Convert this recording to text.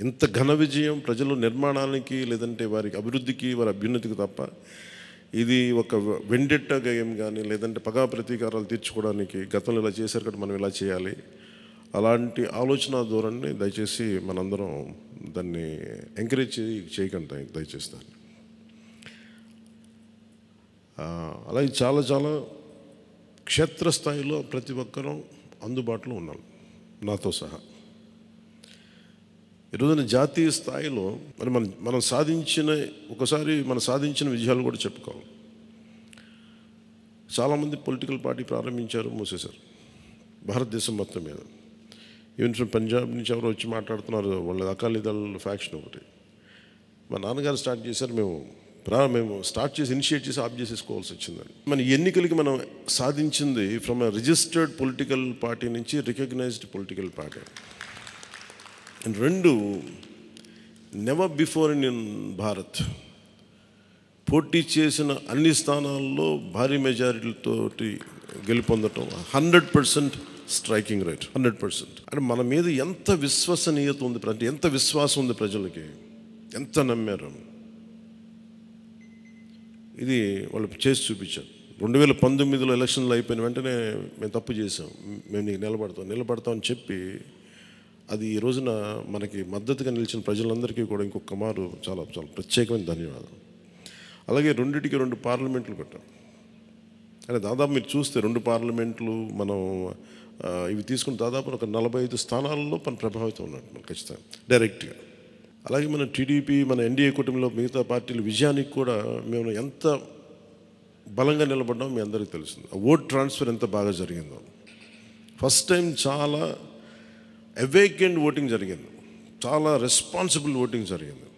ఇంత ఘన విజయం ప్రజల నిర్మాణానికి లేదంటే వారికి అభివృద్ధికి వారి అభ్యున్నతికి తప్ప ఇది ఒక వెండెట్ట గేయం కానీ లేదంటే పగా ప్రతీకారాలు తీర్చుకోవడానికి గతంలో ఇలా చేశారు కాబట్టి మనం ఇలా చేయాలి అలాంటి ఆలోచన ధోరణిని దయచేసి మనందరం దాన్ని ఎంకరేజ్ చేయకండి దయచేసి దాన్ని. అలాగే చాలా చాలా క్షేత్రస్థాయిలో ప్రతి ఒక్కరూ అందుబాటులో ఉన్నాం నాతో సహా. ఈరోజున జాతీయ స్థాయిలో మరి మనం సాధించిన విజయాలు కూడా చెప్పుకోవాలి. చాలామంది పొలిటికల్ పార్టీ ప్రారంభించారు, మూసేశారు భారతదేశం మొత్తం మీద. ఈవెన్ ఫ్రమ్ పంజాబ్ నుంచి ఎవరో వచ్చి మాట్లాడుతున్నారు, వాళ్ళ అకాలీదళ ఫ్యాక్షన్ ఒకటి. మా నాన్నగారు స్టార్ట్ చేశారు, మేము స్టార్ట్ చేసి ఇనిషియేట్ చేసి ఆఫ్ చేసేసుకోవాల్సి వచ్చిందని. మన ఎన్నికలకి మనం సాధించింది from a registered political party నుంచి రికగ్నైజ్డ్ పొలిటికల్ పార్టీ. అండ్ రెండు, నెవర్ బిఫోర్ ఇన్ భారత్ పోటీ చేసిన అన్ని స్థానాల్లో భారీ మెజారిటీలతోటి గెలుపొందటం 100% స్ట్రైకింగ్ రేట్, 100%. అంటే మన మీద ఎంత విశ్వసనీయత ఉంది, అంటే ఎంత విశ్వాసం ఉంది ప్రజలకి, ఎంత నమ్మారు, ఇది వాళ్ళు చేసి చూపించారు. 2019లో ఎలక్షన్లు అయిపోయిన వెంటనే మేము తప్పు చేసాం, మేము నీకు నిలబడతామని చెప్పి అది ఈ రోజున మనకి మద్దతుగా నిలిచిన ప్రజలందరికీ కూడా ఇంకొక మారు చాలా చాలా ప్రత్యేకమైన ధన్యవాదాలు. అలాగే 2 పార్లమెంట్లు పెట్టాం. అంటే దాదాపు మీరు చూస్తే 2 పార్లమెంట్లు మనం ఇవి తీసుకుని దాదాపు ఒక 45 స్థానాల్లో మన ప్రభావితం ఉన్నట్టు మనం ఖచ్చితంగా డైరెక్ట్గా. అలాగే మన టీడీపీ, మన ఎన్డీఏ కూటమిలో మిగతా పార్టీల విజయానికి కూడా మేము ఎంత బలంగా నిలబడ్డామో మీ అందరికీ తెలుస్తుంది. ఓట్ ట్రాన్స్ఫర్ ఎంత బాగా జరిగిందో. ఫస్ట్ టైం చాలా అవేకెండ్ ఓటింగ్ జరిగింది, చాలా రెస్పాన్సిబుల్ ఓటింగ్ జరిగింది.